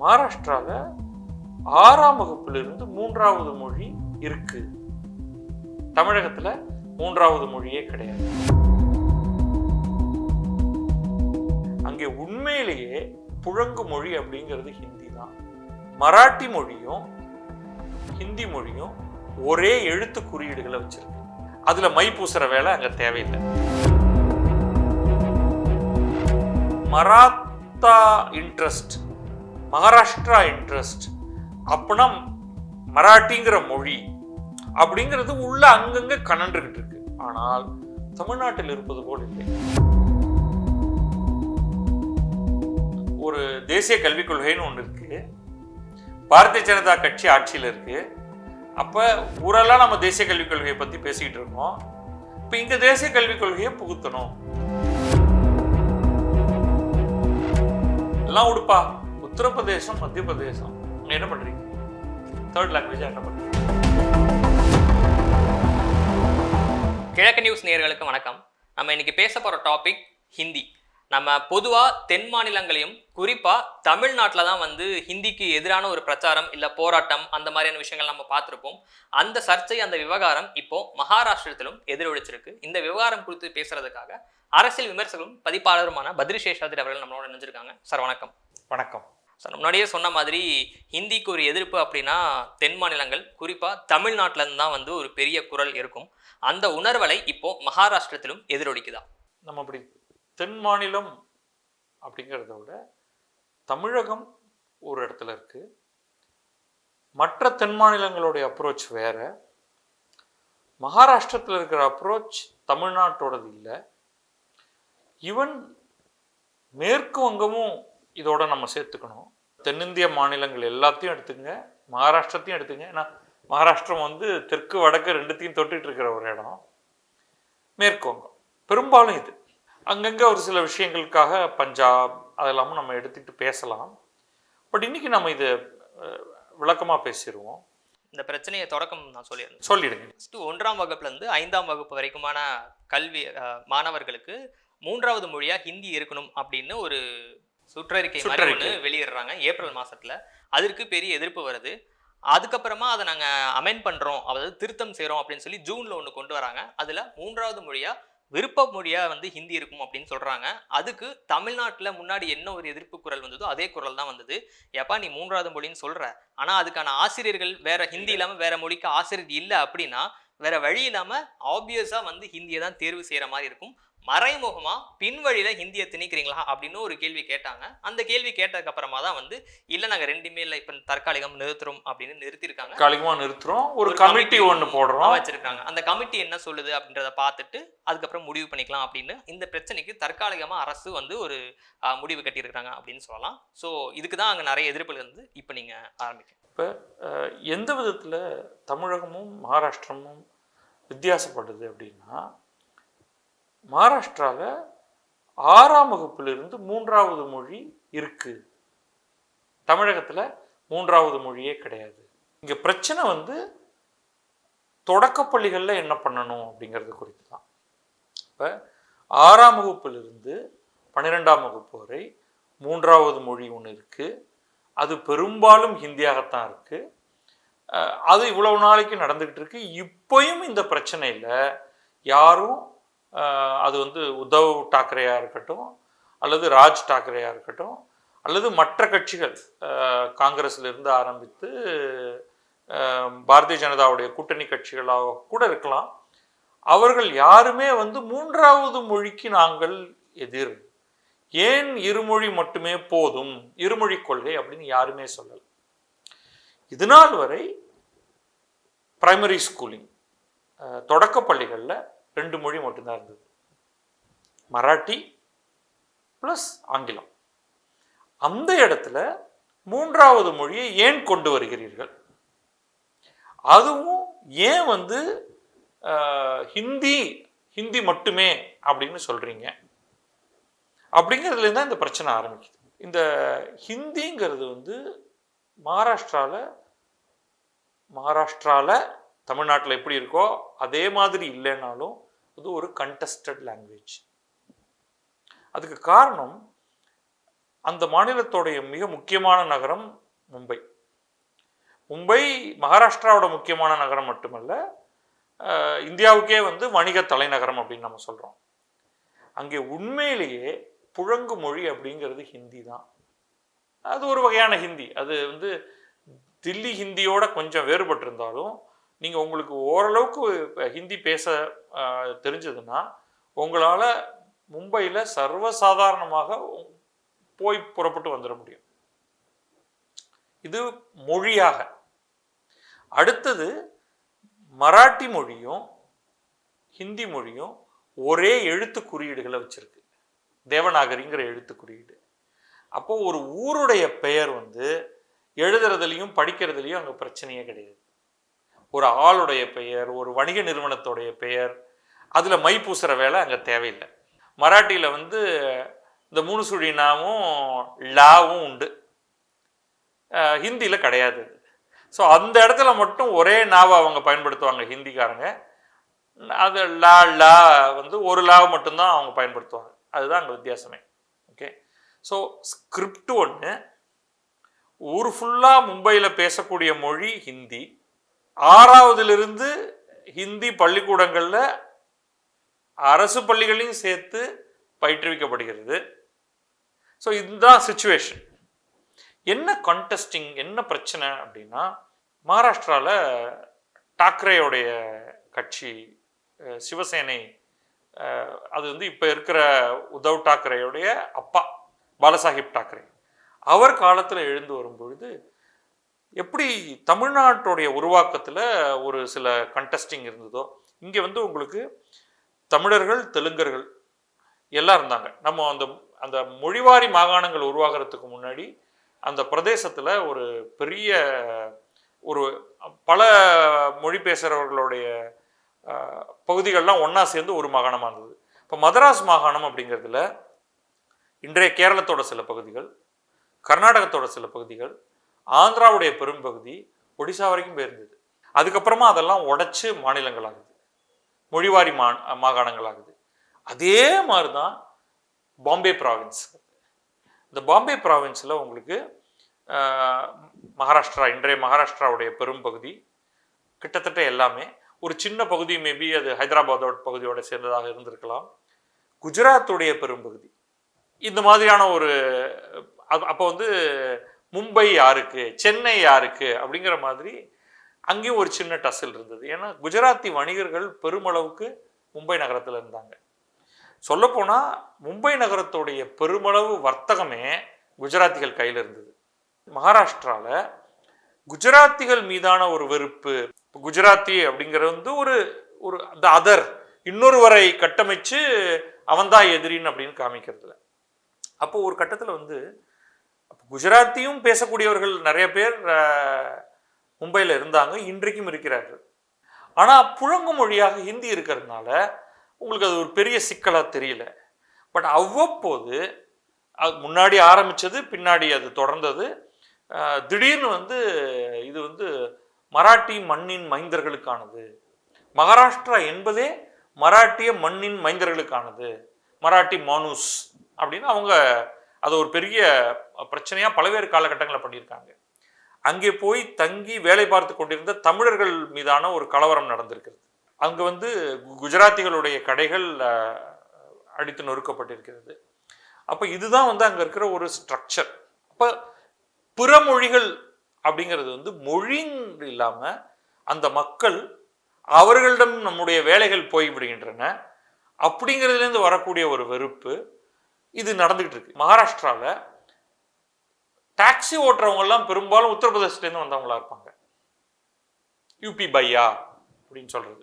மகாராஷ்டிராவில் 6ஆம் வகுப்பிலிருந்து 3வது மொழி இருக்கு. தமிழகத்தில் 3வது மொழியே கிடையாது. அங்கே உண்மையிலேயே புழங்கு மொழி அப்படிங்கிறது ஹிந்தி தான். மராட்டி மொழியும் ஹிந்தி மொழியும் ஒரே எழுத்து குறியீடுகளை வச்சிருக்கு. அதுல மை பூசுற வேலை அங்க தேவையில்லை. மராத்தா இன்ட்ரெஸ்ட், மகாராஷ்டிரா இன்ட்ரெஸ்ட் அப்படின்னா மராட்டிங்கிற மொழி அப்படிங்கிறது உள்ள அங்கங்க கனன்றுகிட்டு இருக்கு. ஆனால் தமிழ்நாட்டில் இருப்பது போல் இல்லை. ஒரு தேசிய கல்விக் கொள்கைன்னு ஒன்று இருக்கு. பாரதிய ஜனதா கட்சி ஆட்சியில் இருக்கு. அப்ப ஊரெல்லாம் நம்ம தேசிய கல்விக் கொள்கையை பத்தி பேசிக்கிட்டு இருக்கோம். இப்ப இங்க தேசிய கல்விக் கொள்கையை புகுத்தணும். எல்லாம் உடுப்பா உத்தரப்பிரதேசம், மத்திய பிரதேசம் என்ன பண்றீங்க? தேர்ட் லாங்குவேஜ் என்ன பண்றீங்க? கிழக்கு நியூஸ் நேயர்களுக்கு வணக்கம். நம்ம இன்னைக்கு பேச போற டாபிக் ஹிந்தி. நம்ம பொதுவாக தென் மாநிலங்களையும் குறிப்பாக தமிழ்நாட்டில் தான் ஹிந்திக்கு எதிரான ஒரு பிரச்சாரம் இல்லை போராட்டம் அந்த மாதிரியான விஷயங்கள் நம்ம பார்த்துருப்போம். அந்த சர்ச்சை, அந்த விவகாரம் இப்போ மகாராஷ்டிரத்திலும் எதிரொலிச்சிருக்கு. இந்த விவகாரம் குறித்து பேசுறதுக்காக அரசியல் விமர்சகரும் பதிப்பாளருமான பத்ரி சேஷாத்ரி அவர்கள் நம்மளோட நினைச்சிருக்காங்க. சார் வணக்கம். வணக்கம் சார். முன்னாடியே சொன்ன மாதிரி ஹிந்திக்கு ஒரு எதிர்ப்பு அப்படின்னா தென் மாநிலங்கள் குறிப்பாக தமிழ்நாட்டிலேருந்து தான் ஒரு பெரிய குரல் இருக்கும். அந்த உணர்வலை இப்போ மகாராஷ்டிரத்திலும் எதிரொலிக்குதா? நம்ம அப்படி தென் மாநிலம் அப்படிங்கிறத விட தமிழகம் ஒரு இடத்துல இருக்கு. மற்ற தென் மாநிலங்களுடைய அப்ரோச் வேற. மகாராஷ்டிரத்தில் இருக்கிற அப்ரோச் தமிழ்நாட்டோடது இல்லை. ஈவன் மேற்கு வங்கமும் இதோட நம்ம சேர்த்துக்கணும். தென்னிந்திய மாநிலங்கள் எல்லாத்தையும் எடுத்துங்க, மகாராஷ்டிரத்தையும் எடுத்துங்க. ஏன்னா மகாராஷ்டிரம் தெற்கு வடக்கு ரெண்டுத்தையும் தொட்டுட்டு இருக்கிற ஒரு இடம். மேற்கு வங்கம் பெரும்பாலும் இது. அங்கங்கே ஒரு சில விஷயங்களுக்காக பஞ்சாப் அதெல்லாமும் நம்ம எடுத்துக்கிட்டு பேசலாம். பட் இன்னைக்கு நம்ம இதை விளக்கமாக பேசிடுவோம். இந்த பிரச்சனையை தொடக்கம் நான் சொல்லிடுங்க. 1ஆம் வகுப்புலேருந்து 5ஆம் வகுப்பு வரைக்குமான கல்வி மாணவர்களுக்கு 3வது மொழியாக ஹிந்தி இருக்கணும் அப்படின்னு ஒரு சுற்றறிக்கை வெளியிடுறாங்க ஏப்ரல் மாதத்தில். அதற்கு பெரிய எதிர்ப்பு வருது. அதுக்கப்புறமா அதை நாங்கள் அமெண்ட் பண்ணுறோம், அதாவது திருத்தம் செய்கிறோம் அப்படின்னு சொல்லி ஜூனில் ஒன்று கொண்டு வராங்க. அதில் 3வது மொழியாக விருப்ப மொழியா ஹிந்தி இருக்கும் அப்படின்னு சொல்றாங்க. அதுக்கு தமிழ்நாட்டில் முன்னாடி என்ன ஒரு எதிர்ப்பு குரல் வந்ததோ அதே குரல் தான் வந்தது. எப்பா நீ 3வது மொழின்னு சொல்ற, ஆனா அதுக்கான ஆசிரியர்கள் வேற ஹிந்தி இல்லாம வேற மொழிக்கு ஆசிரியர் இல்லை அப்படின்னா வேற வழி இல்லாம ஆப்வியஸா ஹிந்தியை தான் தேர்வு செய்யற மாதிரி இருக்கும். மறைமுகமா பின்வழியில ஹிந்தியை திணிக்கிறீங்களா அப்படின்னு ஒரு கேள்வி கேட்டாங்க. அந்த கேள்வி கேட்டதுக்கு அப்புறமா தான் இல்ல நாங்க ரெண்டுமே இல்லை, இப்ப தற்காலிகம் நிறுத்துறோம் அப்படின்னு நிறுத்திருக்காங்க. தற்காலிகமா நிறுத்துறோம், ஒரு கமிட்டி ஒன்று போடுறோம் வச்சிருக்காங்க. அந்த கமிட்டி என்ன சொல்லுது அப்படின்றத பார்த்துட்டு அதுக்கப்புறம் முடிவு பண்ணிக்கலாம் அப்படின்னு இந்த பிரச்சனைக்கு தற்காலிகமா அரசு ஒரு முடிவு கட்டியிருக்காங்க அப்படின்னு சொல்லலாம். ஸோ இதுக்கு தான் அங்கே நிறைய எதிர்ப்புகள் இப்போ நீங்க ஆரம்பிக்க. இப்போ எந்த விதத்துல தமிழகமும் மகாராஷ்டிரமும் வித்தியாசப்படுது அப்படின்னா, மகாராஷ்டிராவில் 6ஆம் வகுப்பிலிருந்து 3வது மொழி இருக்கு. தமிழகத்தில் 3வது மொழியே கிடையாது. இங்க பிரச்சனை தொடக்கப்பள்ளிகளில் என்ன பண்ணணும் அப்படிங்கிறது குறித்து தான். இப்போ 6ஆம் வகுப்பிலிருந்து 12ஆம் வகுப்பு வரை 3வது மொழி ஒன்று இருக்கு. அது பெரும்பாலும் ஹிந்தியாகத்தான் இருக்கு. அது இவ்வளவு நாளைக்கு நடந்துகிட்டு இருக்கு. இப்போயும் இந்த பிரச்சனையில் யாரும் அது உத்தவ் டாக்கரேயா இருக்கட்டும் அல்லது ராஜ் டாக்கரேயா இருக்கட்டும் அல்லது மற்ற கட்சிகள் காங்கிரஸ்ல இருந்து ஆரம்பித்து பாரதிய ஜனதாவுடைய கூட்டணி கட்சிகளாக கூட இருக்கலாம், அவர்கள் யாருமே 3வது மொழிக்கு நாங்கள் எதிர், ஏன் இருமொழி மட்டுமே போதும், இருமொழி கொள்கை அப்படின்னு யாருமே சொல்லல. இதுநாள் வரை பிரைமரி ஸ்கூலிங் தொடக்க பள்ளிகளில் 2 மொழி மட்டும்தான் இருந்தது, மராட்டி பிளஸ் ஆங்கிலம். அந்த இடத்துல 3வது மொழியை ஏன் கொண்டு வருகிறீர்கள்? அதுவும் ஏன் ஹிந்தி மட்டுமே அப்படின்னு சொல்றீங்க? அப்படிங்கிறதுல தான் இந்த பிரச்சனை ஆரம்பிக்குது. இந்த ஹிந்திங்கிறது மகாராஷ்டிரால தமிழ்நாட்டில் எப்படி இருக்கோ அதே மாதிரி இல்லைன்னாலும் அது ஒரு கண்டஸ்டட் லாங்குவேஜ். அதுக்கு காரணம் அந்த மாநிலத்தோடைய மிக முக்கியமான நகரம் மும்பை. மும்பை மகாராஷ்டிராவோட முக்கியமான நகரம் மட்டுமல்ல, இந்தியாவுக்கே வந்து வணிக தலைநகரம் அப்படின்னு நம்ம சொல்கிறோம். அங்கே உண்மையிலேயே புழங்கு மொழி அப்படிங்கிறது ஹிந்தி தான். அது ஒரு வகையான ஹிந்தி. அது வந்து தில்லி ஹிந்தியோட கொஞ்சம் வேறுபட்டிருந்தாலும் நீங்கள் உங்களுக்கு ஓரளவுக்கு ஹிந்தி பேச தெரிஞ்சதுன்னா உங்களால் மும்பையில் சர்வசாதாரணமாக போய் புறப்பட்டு வந்துட முடியும். இது மொழியாக. அடுத்தது மராட்டி மொழியும் ஹிந்தி மொழியும் ஒரே எழுத்து குறியீடுகளை வச்சிருக்கு, தேவநாகரிங்கிற எழுத்து குறியீடு. அப்போ ஒரு ஊருடைய பெயர் வந்து எழுதுறதுலையும் படிக்கிறதுலையும் அங்கே பிரச்சனையே கிடையாது. ஒரு ஆளுடைய பெயர், ஒரு வணிக நிறுவனத்துடைய பெயர், அதில் மை பூசுகிற வேலை அங்கே தேவையில்லை. மராட்டியில் வந்து இந்த 3 சுழினாவும் லாவும் உண்டு, ஹிந்தியில் கிடையாது. ஸோ அந்த இடத்துல மட்டும் ஒரே நாவை அவங்க பயன்படுத்துவாங்க ஹிந்திக்காரங்க. அது லா லா வந்து ஒரு லாவை மட்டும்தான் அவங்க பயன்படுத்துவாங்க. அதுதான் அங்கே வித்தியாசமே. ஓகே, ஸோ ஸ்கிரிப்ட் ஒன்று, ஊர் ஃபுல்லாக மும்பையில் பேசக்கூடிய மொழி ஹிந்தி. 6வதிலிருந்து ஹிந்தி பள்ளிக்கூடங்களில் அரசு பள்ளிகளையும் சேர்த்து பயிற்றுவிக்கப்படுகிறது. ஸோ இதுதான் சிச்சுவேஷன். என்ன கான்டெஸ்டிங், என்ன பிரச்சனை அப்படின்னா, மகாராஷ்டிராவில் டாக்ரேயோடைய கட்சி சிவசேனை, அது வந்து இப்போ இருக்கிற உத்தவ் டாக்கரேயோடைய அப்பா பாலசாஹிப் டாக்கரே, அவர் காலத்தில் எழுந்து வரும்பொழுது எப்படி தமிழ்நாட்டுடைய உருவாக்கத்தில் ஒரு சில கண்டெஸ்டிங் இருந்ததோ, இங்கே வந்து உங்களுக்கு தமிழர்கள் தெலுங்கர்கள் எல்லாம் இருந்தாங்க. நம்ம அந்த அந்த மொழிவாரி மாகாணங்கள் உருவாகிறதுக்கு முன்னாடி அந்த பிரதேசத்தில் ஒரு பெரிய ஒரு பல மொழி பேசுகிறவர்களுடைய பகுதிகள்லாம் ஒன்றா சேர்ந்து ஒரு மாகாணமாக இருந்தது. இப்போ மதராஸ் மாகாணம் அப்படிங்கிறதுல இன்றைய கேரளத்தோட சில பகுதிகள், கர்நாடகத்தோட சில பகுதிகள், ஆந்திராவுடைய பெரும்பகுதி, ஒடிசா வரைக்கும் போயிருந்தது. அதுக்கப்புறமா அதெல்லாம் உடைச்சு மாநிலங்கள் ஆகுது, மொழிவாரி மாகாணங்கள் ஆகுது. அதே மாதிரி தான் பாம்பே ப்ராவின்ஸ். இந்த பாம்பே ப்ராவின்ஸில் உங்களுக்கு மகாராஷ்டிரா, இன்றைய மகாராஷ்டிராவுடைய பெரும்பகுதி கிட்டத்தட்ட எல்லாமே, ஒரு சின்ன பகுதி மேபி அது ஹைதராபாத்தோட பகுதியோட சேர்ந்ததாக இருந்திருக்கலாம், குஜராத்துடைய பெரும்பகுதி, இந்த மாதிரியான ஒரு அப்போ வந்து மும்பை யாருக்கு, சென்னை யாருக்கு அப்படிங்கிற மாதிரி அங்கேயும் ஒரு சின்ன டசல் இருந்தது. ஏன்னா குஜராத்தி வணிகர்கள் பெருமளவுக்கு மும்பை நகரத்தில் இருந்தாங்க. சொல்லப்போனால் மும்பை நகரத்துடைய பெருமளவு வர்த்தகமே குஜராத்திகள் கையில் இருந்தது. மகாராஷ்டிராவில் குஜராத்திகள் மீதான ஒரு வெறுப்பு, குஜராத்தி அப்படிங்கிறது வந்து ஒரு ஒரு அந்த அதர், இன்னொருவரை கட்டமைச்சு அவன்தான் எதிரின்னு அப்படின்னு காமிக்கிறதுல. அப்போ ஒரு கட்டத்தில் வந்து குஜராத்தியும் பேசக்கூடியவர்கள் நிறைய பேர் மும்பையில் இருந்தாங்க, இன்றைக்கும் இருக்கிறார்கள். ஆனால் புழங்கு மொழியாக ஹிந்தி இருக்கிறதுனால உங்களுக்கு அது ஒரு பெரிய சிக்கலாக தெரியல. பட் அவ்வப்போது அது முன்னாடி ஆரம்பித்தது, பின்னாடி அது தொடர்ந்தது. திடீர்னு வந்து இது வந்து மராட்டி மண்ணின் மைந்தர்களுக்கானது, மகாராஷ்டிரா என்பதே மராட்டிய மண்ணின் மைந்தர்களுக்கானது, மராட்டி மானூஸ் அப்படின்னு அவங்க அது ஒரு பெரிய பிரச்சனையாக பல்வேறு காலகட்டங்களில் பண்ணியிருக்காங்க. அங்கே போய் தங்கி வேலை பார்த்து கொண்டிருந்த தமிழர்கள் மீதான ஒரு கலவரம் நடந்திருக்கிறது. அங்கே வந்து குஜராத்திகளுடைய கடைகள் அடித்து நொறுக்கப்பட்டிருக்கிறது. அப்போ இதுதான் வந்து அங்கே இருக்கிற ஒரு ஸ்ட்ரக்சர். அப்போ பிற மொழிகள் அப்படிங்கிறது வந்து மொழி இல்லாமல் அந்த மக்கள் அவர்களிடம் நம்முடைய வேலைகள் போய்விடுகின்றன அப்படிங்கிறதுலேருந்து வரக்கூடிய ஒரு வெறுப்பு இது நடந்துகிட்டு இருக்கு. மகாராஷ்டிராவில் டாக்ஸி ஓட்டுறவங்கெல்லாம் பெரும்பாலும் உத்தரப்பிரதேசத்துலேருந்து வந்தவங்களா இருப்பாங்க. யூபி பையா அப்படின்னு சொல்றது,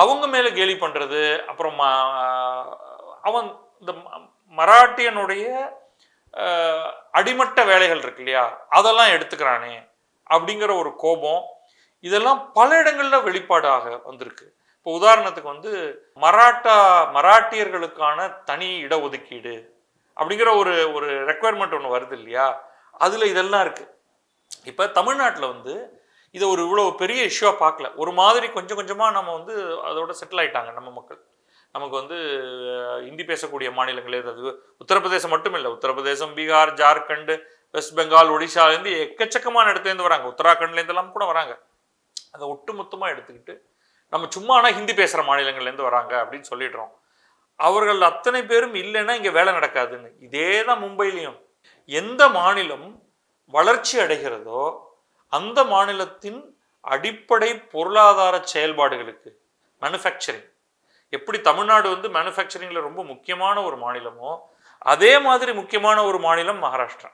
அவங்க மேலே கேலி பண்ணுறது, அப்புறம் அவன் இந்த மராட்டியனுடைய அடிமட்ட வேலைகள் இருக்கு இல்லையா, அதெல்லாம் எடுத்துக்கிறானே அப்படிங்கிற ஒரு கோபம், இதெல்லாம் பல இடங்களில் வெளிப்பாடாக வந்திருக்கு. இப்போ உதாரணத்துக்கு வந்து மராட்டியர்களுக்கான தனி இடஒதுக்கீடு அப்படிங்கிற ஒரு ஒரு ரெக்குவயர்மெண்ட் ஒன்று வருது இல்லையா, அதில் இதெல்லாம் இருக்குது. இப்போ தமிழ்நாட்டில் வந்து இதை ஒரு இவ்வளோ பெரிய இஷ்யூவாக பார்க்கல, ஒரு மாதிரி கொஞ்சம் கொஞ்சமாக நம்ம வந்து அதோட செட்டில் ஆகிட்டாங்க நம்ம மக்கள். நமக்கு வந்து ஹிந்தி பேசக்கூடிய மாநிலங்கள் ஏதாவது உத்தரப்பிரதேசம் மட்டும் இல்லை, உத்தரப்பிரதேசம், பீகார், ஜார்க்கண்ட், வெஸ்ட் பெங்கால், ஒடிஷாலேருந்து எக்கச்சக்கமான இடத்துலேருந்து வராங்க, உத்தராகண்ட்லேருந்துலாம் கூட வராங்க. அதை ஒட்டு மொத்தமாக எடுத்துக்கிட்டு நம்ம சும்மா ஆனால் ஹிந்தி பேசுகிற மாநிலங்கள்லேருந்து வராங்க அப்படின்னு சொல்லிடுறோம். அவர்கள் அத்தனை பேரும் இல்லைன்னா இங்கே வேலை நடக்காதுன்னு. இதே தான் மும்பையிலையும். எந்த மாநிலம் வளர்ச்சி அடைகிறதோ அந்த மாநிலத்தின் அடிப்படை பொருளாதார செயல்பாடுகளுக்கு, மேனுஃபேக்சரிங், எப்படி தமிழ்நாடு வந்து மேனுஃபேக்சரிங்கில் ரொம்ப முக்கியமான ஒரு மாநிலமோ அதே மாதிரி முக்கியமான ஒரு மாநிலம் மகாராஷ்டிரா.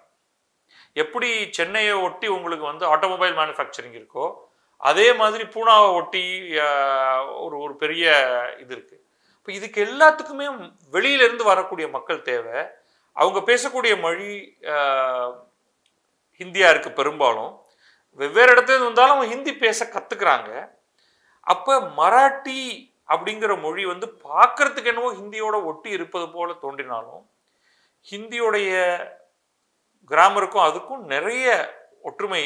எப்படி சென்னையை ஒட்டி உங்களுக்கு வந்து ஆட்டோமொபைல் மேனுஃபேக்சரிங் இருக்கோ அதே மாதிரி பூனாவை ஒட்டி ஒரு பெரிய இது இருக்குது. இப்போ இதுக்கு எல்லாத்துக்குமே வெளியிலேருந்து வரக்கூடிய மக்கள் தேவை. அவங்க பேசக்கூடிய மொழி ஹிந்தியாக இருக்குது. பெரும்பாலும் வெவ்வேறு இடத்துல வந்தாலும் அவங்க ஹிந்தி பேச கற்றுக்குறாங்க. அப்போ மராட்டி அப்படிங்கிற மொழி வந்து பார்க்கறதுக்கு என்னவோ ஹிந்தியோட ஒட்டி இருப்பது போல தோன்றினாலும் ஹிந்தியோடைய கிராமருக்கும் அதுக்கும் நிறைய ஒற்றுமை,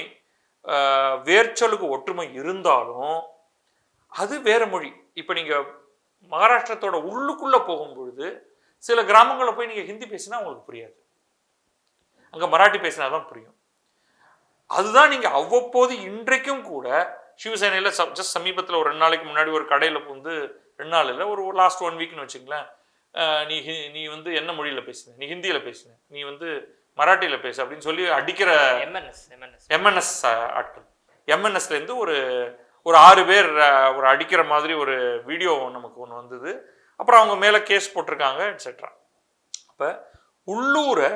வேர்ச்சொலுக்கு ஒற்றுமை இருந்தாலும் அது வேற மொழி. இப்போ நீங்கள் மகாராஷ்டிரத்தோட உள்ளுக்குள்ளே போகும்பொழுது சில கிராமங்களில் போய் நீங்கள் ஹிந்தி பேசினா உங்களுக்கு புரியாது, அங்கே மராட்டி பேசினா தான் புரியும். அதுதான் நீங்கள் அவ்வப்போது இன்றைக்கும் கூட சிவசேனையில் ஜஸ்ட் சமீபத்தில் ஒரு 2 நாளைக்கு முன்னாடி ஒரு கடையில் வந்து 2 நாள் இல்லை, ஒரு லாஸ்ட் 1 வீக்னு வச்சுங்களேன், நீ வந்து என்ன மொழியில் பேசுன, நீ ஹிந்தியில் பேசுன, நீ வந்து மராட்டியில் பேசு அப்படின்னு சொல்லி அடிக்கிற எம்என்எஸ் ஆட்கள். எம்என்எஸ்லேருந்து ஒரு 6 பேர் ஒரு அடிக்கிற மாதிரி ஒரு வீடியோ நமக்கு ஒன்று வந்தது. அப்புறம் அவங்க மேலே கேஸ் போட்டிருக்காங்க எட்ஸெட்ரா. அப்போ உள்ளூரை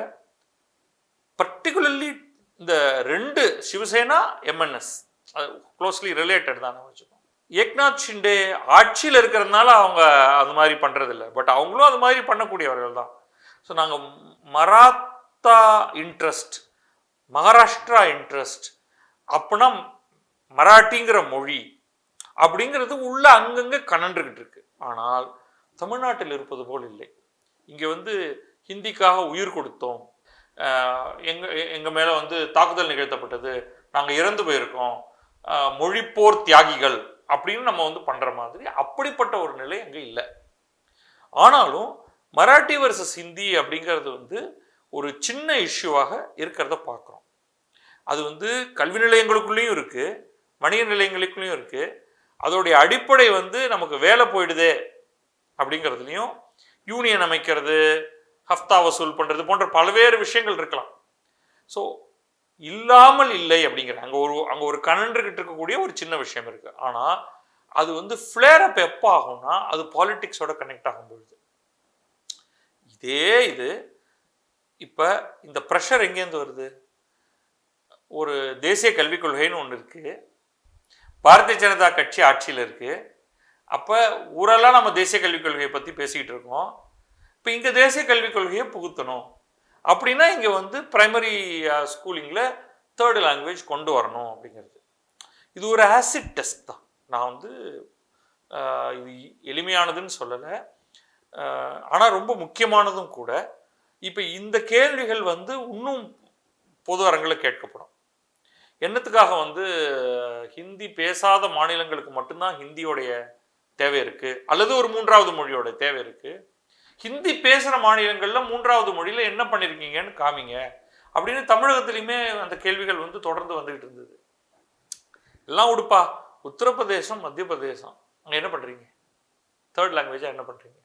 பர்டிகுலர்லி இந்த 2 சிவசேனா எம்என்எஸ் அது க்ளோஸ்லி ரிலேட்டட் தான் வச்சுக்கோம். ஏக்நாத் ஷிண்டே ஆட்சியில் இருக்கிறதுனால அவங்க அந்த மாதிரி பண்ணுறதில்ல, பட் அவங்களும் அது மாதிரி பண்ணக்கூடியவர்கள் தான். ஸோ நாங்கள் மராத்தா இன்ட்ரெஸ்ட், மகாராஷ்டிரா இன்ட்ரெஸ்ட் அப்படின்னா மராட்டிங்கிற மொழி அப்படிங்கிறது உள்ள அங்கங்கே கனன்றுகிட்டு இருக்கு. ஆனால் தமிழ்நாட்டில் இருப்பது போல் இல்லை. இங்கே வந்து ஹிந்திக்காக உயிர் கொடுத்தோம், எங்கள் மேலே வந்து தாக்குதல் நிகழ்த்தப்பட்டது, நாங்கள் இறந்து போயிருக்கோம், மொழிப்போர் தியாகிகள் அப்படின்னு நம்ம வந்து பண்ணுற மாதிரி அப்படிப்பட்ட ஒரு நிலை அங்கே இல்லை. ஆனாலும் மராட்டி வர்சஸ் ஹிந்தி அப்படிங்கிறது வந்து ஒரு சின்ன இஷ்யூவாக இருக்கிறத பார்க்குறோம். அது வந்து கல்வி நிலையங்களுக்குள்ளேயும் இருக்குது, வணிக நிலையங்களுக்குள்ளேயும் இருக்குது. அதோடைய அடிப்படை வந்து நமக்கு வேலை போயிடுதே அப்படிங்கிறதுலையும், யூனியன் அமைக்கிறது, ஹஃப்தா வசூல் பண்ணுறது போன்ற பல்வேறு விஷயங்கள் இருக்கலாம். ஸோ இல்லாமல் இல்லை அப்படிங்கிற அங்கே ஒரு கனன்றுகிட்டு இருக்கக்கூடிய ஒரு சின்ன விஷயம் இருக்குது. ஆனால் அது வந்து ஃப்ளேர் அப் எப்போ ஆகும்னா அது பாலிட்டிக்ஸோட கனெக்ட் ஆகும் பொழுது. இது இப்போ இந்த ப்ரெஷர் எங்கேருந்து வருது? ஒரு தேசிய கல்விக் கொள்கைன்னு ஒன்று இருக்குது, பாரதிய ஜனதா கட்சி ஆட்சியில் இருக்குது. அப்போ ஊரெல்லாம் நம்ம தேசிய கல்விக் கொள்கையை பற்றி பேசிக்கிட்டு இருக்கோம். இப்போ இங்கே தேசிய கல்விக் கொள்கையை புகுத்தணும் அப்படின்னா இங்கே வந்து பிரைமரி ஸ்கூலிங்கில் 3rd லாங்குவேஜ் கொண்டு வரணும் அப்படிங்கிறது. இது ஒரு ஆசிட் டெஸ்ட் தான். நான் வந்து இது எளிமையானதுன்னு சொல்லலை, ஆனால் ரொம்ப முக்கியமானதும் கூட. இப்போ இந்த கேள்விகள் வந்து இன்னும் பொது அரங்கில் கேட்கப்படும். என்னத்துக்காக வந்து ஹிந்தி பேசாத மாநிலங்களுக்கு மட்டும்தான் ஹிந்தியோடைய தேவை இருக்குது, அல்லது ஒரு 3வது மொழியோட தேவை இருக்குது, ஹிந்தி பேசுகிற மாநிலங்களில் 3வது மொழியில் என்ன பண்ணியிருக்கீங்கன்னு காமிங்க அப்படின்னு தமிழகத்துலேயுமே அந்த கேள்விகள் வந்து தொடர்ந்து வந்துக்கிட்டு இருந்தது. எல்லாம் உடுப்பா, உத்தரப்பிரதேசம், மத்திய பிரதேசம், அங்கே என்ன பண்ணுறீங்க, 3rd லாங்குவேஜாக என்ன பண்ணுறீங்க?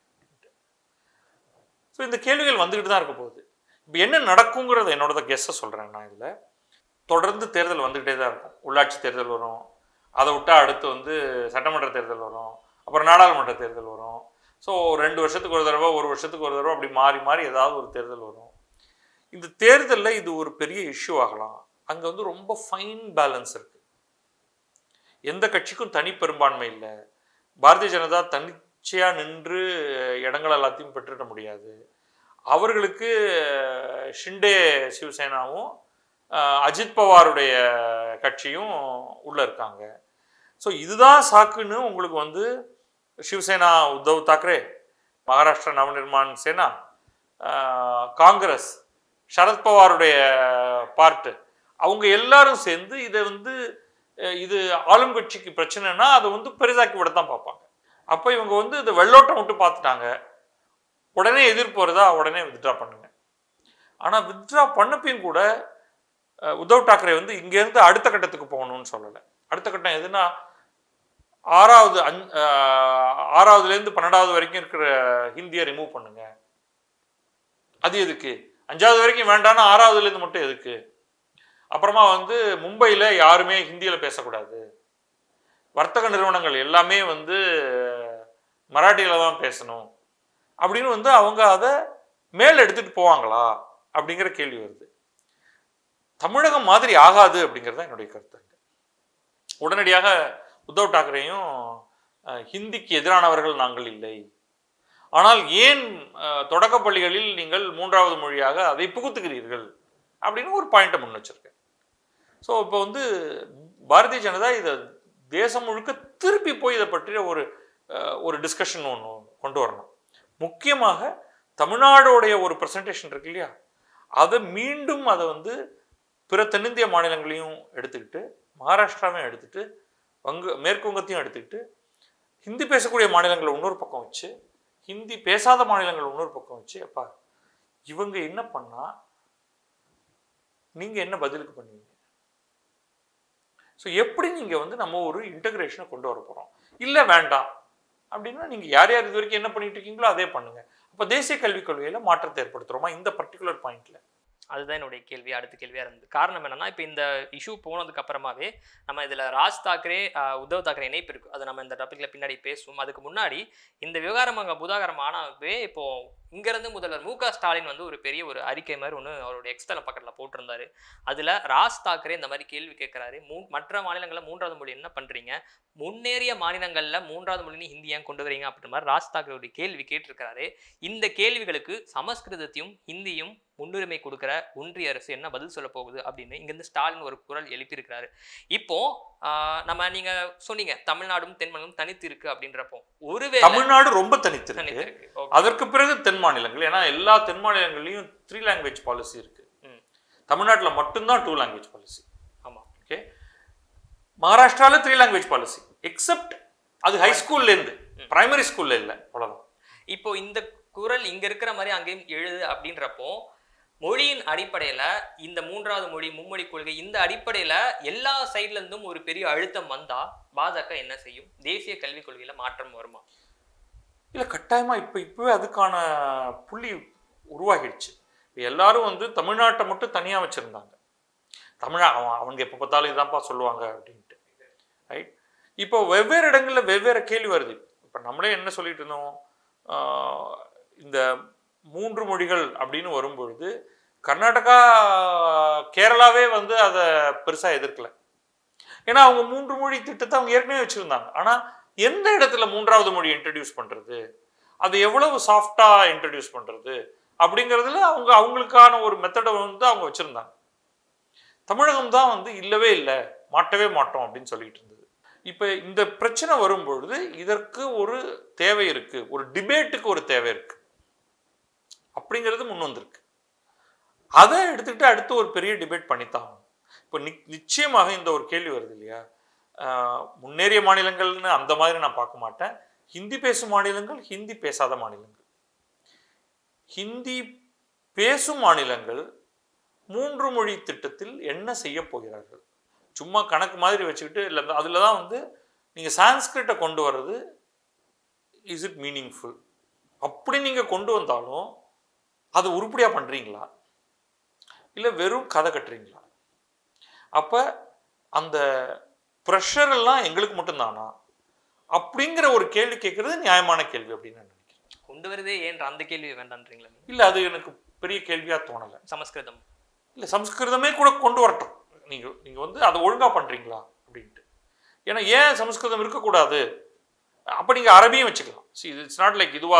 ஸோ இந்த கேள்விகள் வந்துக்கிட்டு தான் இருக்க போகுது. இப்போ என்ன நடக்குங்கிறத என்னோட கெஸ்ஸை சொல்கிறேன் நான். இதில் தொடர்ந்து தேர்தல் வந்துக்கிட்டே தான் இருக்கும். உள்ளாட்சி தேர்தல் வரும், அதை விட்டால் அடுத்து வந்து சட்டமன்ற தேர்தல் வரும், அப்புறம் நாடாளுமன்ற தேர்தல் வரும். ஸோ 2 வருஷத்துக்கு ஒரு தடவை, 1 வருஷத்துக்கு ஒரு தடவை அப்படி மாறி மாறி ஏதாவது ஒரு தேர்தல் வரும். இந்த தேர்தலில் இது ஒரு பெரிய இஷ்யூ ஆகலாம். அங்கே வந்து ரொம்ப ஃபைன் பேலன்ஸ் இருக்குது. எந்த கட்சிக்கும் தனி பெரும்பான்மை இல்லை. பாரதிய ஜனதா தனிச்சையாக நின்று இடங்கள் எல்லாத்தையும் பெற்றுட முடியாது. அவர்களுக்கு ஷிண்டே சிவசேனாவும் அஜித் பவாருடைய கட்சியும் உள்ளே இருக்காங்க. ஸோ இதுதான் சாக்குன்னு உங்களுக்கு வந்து சிவசேனா உத்தவ் தாக்கரே, மகாராஷ்டிரா நவநிர்மான் சேனா, காங்கிரஸ், சரத்பவாருடைய பார்ட்டு, அவங்க எல்லாரும் சேர்ந்து இதை வந்து இது ஆளும் கட்சிக்கு பிரச்சனைனா அதை வந்து பெரிதாக்கி விட தான் பார்ப்பாங்க. அப்போ இவங்க வந்து இந்த வெள்ளோட்டம் விட்டு பார்த்துட்டாங்க. உடனே எதிர்ப்பு வருதா, உடனே வித்ட்ரா பண்ணுங்க. ஆனால் வித்ட்ரா பண்ணப்பையும் கூட உத்தவ் தாக்கரே வந்து இங்கேருந்து அடுத்த கட்டத்துக்கு போகணும்னு சொல்லலை. அடுத்த கட்டம் எதுனா ஆறாவதுலேருந்து 12வது வரைக்கும் இருக்கிற ஹிந்தியை ரிமூவ் பண்ணுங்க. அது எதுக்கு? 5வது வரைக்கும் வேண்டாம்னா 6வதுலேருந்து மட்டும் எதுக்கு? அப்புறமா வந்து மும்பையில் யாருமே ஹிந்தியில் பேசக்கூடாது, வர்த்தக நிறுவனங்கள் எல்லாமே வந்து மராட்டியில் தான் பேசணும் அப்படின்னு வந்து அவங்க அதை மேல் எடுத்துகிட்டு போவாங்களா அப்படிங்கிற கேள்வி வருது. தமிழகம் மாதிரி ஆகாது அப்படிங்கிறது என்னுடைய கருத்து. உடனடியாக உத்தவ் தாக்கரேயும் ஹிந்திக்கு எதிரானவர்கள் நாங்கள் இல்லை, ஆனால் ஏன் தொடக்க பள்ளிகளில் நீங்கள் 3வது மொழியாக அதை புகுத்துகிறீர்கள் அப்படின்னு ஒரு பாயிண்ட்டை முன் வச்சிருக்கேன். ஸோ இப்போ வந்து பாரதிய ஜனதா இதை தேசம் முழுக்க திருப்பி போய் இதை பற்றிய ஒரு டிஸ்கஷன் ஒன்று கொண்டு வரணும். முக்கியமாக தமிழ்நாடோடைய ஒரு ப்ரெசன்டேஷன் இருக்கு இல்லையா, அதை மீண்டும் அதை வந்து பிற தென்னிந்திய மாநிலங்களையும் எடுத்துக்கிட்டு, மகாராஷ்டிராவையும் எடுத்துகிட்டு, மேற்கு வங்கத்தையும் எடுத்துக்கிட்டு, ஹிந்தி பேசக்கூடிய மாநிலங்களை இன்னொரு பக்கம் வச்சு, ஹிந்தி பேசாத மாநிலங்கள் இன்னொரு பக்கம் வச்சு, அப்பா இவங்க என்ன பண்ணா நீங்கள் என்ன பதிலுக்கு பண்ணுவீங்க? ஸோ எப்படி நீங்கள் வந்து நம்ம ஒரு இன்டகிரேஷனை கொண்டு வர போகிறோம்? இல்லை வேண்டாம் அப்படின்னா நீங்கள் யார் யார் இது வரைக்கும் என்ன பண்ணிட்டு இருக்கீங்களோ அதே பண்ணுங்கள். அப்போ தேசிய கல்விக் கொள்கையில் மாற்றத்தை ஏற்படுத்துகிறோமா இந்த பர்டிகுலர் பாயிண்ட்ல? அதுதான் என்னுடைய கேள்வி, அடுத்த கேள்வியாக இருந்தது. காரணம் என்னன்னா, இப்போ இந்த இஷ்யூ போனதுக்கு அப்புறமாவே நம்ம இதில் ராஜ் தாக்கரே உத்தவ் தாக்கரே இணைப்பு இருக்குது, அது நம்ம இந்த டாப்பிக்ல பின்னாடி பேசுவோம். அதுக்கு முன்னாடி இந்த விவகாரம் அங்கே பூதாகரம் ஆனாவே இப்போ இங்கேருந்து முதல்வர் மு க ஸ்டாலின் வந்து ஒரு பெரிய ஒரு அறிக்கை மாதிரி ஒன்று அவருடைய எக்ஸ்தல பக்கத்தில் போட்டிருந்தாரு. அதில் ராஜ் தாக்கரே இந்த மாதிரி கேள்வி கேட்குறாரு, மற்ற மாநிலங்களில் 3வது மொழி என்ன பண்ணுறீங்க, முன்னேறிய மாநிலங்களில் 3வது மொழி ஹிந்தி ஏன் கொண்டு வரீங்க அப்படின்ற மாதிரி ராஜ் தாக்கரேவுடைய கேள்வி கேட்டிருக்கிறாரு. இந்த கேள்விகளுக்கு சமஸ்கிருதத்தையும் ஹிந்தியும் முன்னுரிமை கொடுக்குற ஒன்றிய அரசு என்ன பதில் சொல்ல போகுது அப்படின்னு இங்கிருந்து ஸ்டாலின் ஒரு குரல் எழுப்பியிருக்கிறாரு. இப்போ நம்ம நீங்க சொன்னீங்க தமிழ்நாடும் தென்மாநிலம் தனித்து இருக்கு அப்படின்றப்போ, ஒருவேளை தமிழ்நாடு ரொம்ப தனித்து இருக்கு, அதற்கு பிறகு தென் மாநிலங்கள், ஏன்னா எல்லா தென் மாநிலங்களையும் 3 லாங்குவேஜ் பாலிசி இருக்கு. தமிழ்நாட்டில் மட்டும்தான் 2 லாங்குவேஜ் பாலிசி. ஆமா, ஓகே. மகாராஷ்டிரால 3 லாங்குவேஜ் பாலிசி, எக்ஸப்ட் அது ஹை ஸ்கூல்ல இருந்து, பிரைமரி ஸ்கூல்ல இல்லை, அவ்வளவுதான். இப்போ இந்த குரல் இங்க இருக்கிற மாதிரி அங்கேயும் எழுது அப்படின்றப்போ, மொழியின் அடிப்படையில இந்த 3வது மொழி மும்மொழி கொள்கை இந்த அடிப்படையில எல்லா சைட்ல இருந்தும் ஒரு பெரிய அழுத்தம் வந்தா பாஜக என்ன செய்யும்? தேசிய கல்விக் கொள்கையில மாற்றம் வருமா? இல்ல, கட்டாயமா இப்பவே அதுக்கான புள்ளி உருவாகிடுச்சு. எல்லாரும் வந்து தமிழ்நாட்டை மட்டும் தனியா வச்சிருந்தாங்க. அவங்க எப்ப பார்த்தாலும் இதான்ப்பா சொல்லுவாங்க அப்படின்ட்டு, ரைட்? இப்போ வெவ்வேறு இடங்கள்ல வெவ்வேறு கேள்வி வருது. இப்ப நம்மளே என்ன சொல்லிட்டு இருந்தோம், இந்த 3 மொழிகள் அப்படின்னு வரும்பொழுது கர்நாடகா கேரளாவே வந்து அதை பெருசா எதிர்க்கல. ஏன்னா அவங்க 3 மொழி திட்டத்தை அவங்க ஏற்கனவே வச்சிருந்தாங்க. ஆனா எந்த இடத்துல 3வது மொழி இன்ட்ரடியூஸ் பண்றது, அது எவ்வளவு சாஃப்டா இன்ட்ரடியூஸ் பண்றது அப்படிங்கிறதுல அவங்களுக்கான ஒரு மெத்தடை வந்து அவங்க வச்சிருந்தாங்க. தமிழகம் தான் வந்து இல்லவே இல்லை, மாட்டவே மாட்டோம் அப்படின்னு சொல்லிட்டு இருந்தது. இப்ப இந்த பிரச்சனை வரும்பொழுது இதற்கு ஒரு தேவை இருக்கு, ஒரு டிபேட்டுக்கு ஒரு தேவை இருக்கு அப்படிங்கிறது முன் வந்திருக்கு. அதை எடுத்துக்கிட்டு அடுத்து ஒரு பெரிய டிபேட் பண்ணித்தான். இப்போ நிச்சயமாக இந்த ஒரு கேள்வி வருது இல்லையா, முன்னேறிய மாநிலங்கள்னு அந்த மாதிரி நான் பார்க்க மாட்டேன். ஹிந்தி பேசும் மாநிலங்கள், ஹிந்தி பேசாத மாநிலங்கள். ஹிந்தி பேசும் மாநிலங்கள் 3 மொழி திட்டத்தில் என்ன செய்ய போகிறார்கள்? சும்மா கணக்கு மாதிரி வச்சுக்கிட்டு இல்லை, அதில் தான் வந்து நீங்கள் சான்ஸ்கிரிட்டை கொண்டு வர்றது இஸ் இட் மீனிங்ஃபுல்? அப்படி நீங்கள் கொண்டு வந்தாலும் அது உருப்படியாக பண்ணுறீங்களா, இல்லை வெறும் கதை கட்டுறீங்களா? அப்போ அந்த ப்ரெஷர் எல்லாம் எங்களுக்கு மட்டும்தானா அப்படிங்கிற ஒரு கேள்வி கேட்கறது நியாயமான கேள்வி அப்படின்னு நான் நினைக்கிறேன். கொண்டு வரதே ஏன் அந்த கேள்வி வேண்டான்றீங்களா? இல்லை, அது எனக்கு பெரிய கேள்வியாக தோணலை. சமஸ்கிருதம் இல்லை, சமஸ்கிருதமே கூட கொண்டு வரட்டும், நீங்கள் வந்து அதை ஒழுங்காக பண்ணுறீங்களா அப்படின்ட்டு. ஏன்னா ஏன் சமஸ்கிருதம் இருக்கக்கூடாது? அப்போ நீங்கள் அரபியும் வச்சுக்கலாம். இட்ஸ் நாட் லைக் இதுவா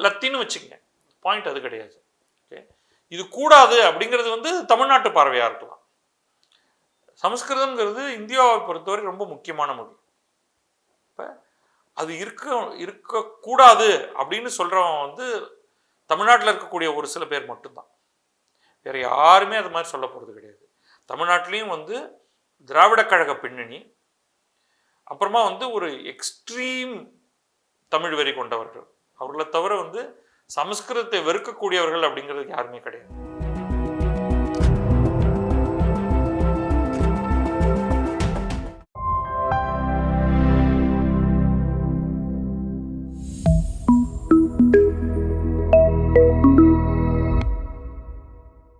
லத்தீனும் வச்சுக்கங்க, பாயிண்ட் அது கிடையாது. ஓகே, இது கூடாது அப்படிங்கிறது வந்து தமிழ்நாட்டு பார்வையாக இருக்கலாம். சமஸ்கிருதம்ங்கிறது இந்தியாவை பொறுத்தவரை ரொம்ப முக்கியமான மொழி. இப்போ அது இருக்கக்கூடாது அப்படின்னு சொல்கிறவன் வந்து தமிழ்நாட்டில் இருக்கக்கூடிய ஒரு சில பேர் மட்டும்தான், வேற யாருமே அது மாதிரி சொல்ல போகிறது கிடையாது. தமிழ்நாட்டிலையும் வந்து திராவிட கழக பின்னணி, அப்புறமா வந்து ஒரு எக்ஸ்ட்ரீம் தமிழ் வெறி கொண்டவர்கள். அவர்களை தவிர சமஸ்கிருதத்தை வெறுக்கக்கூடியவர்கள் அப்படிங்கிறது யாருமே கிடையாது.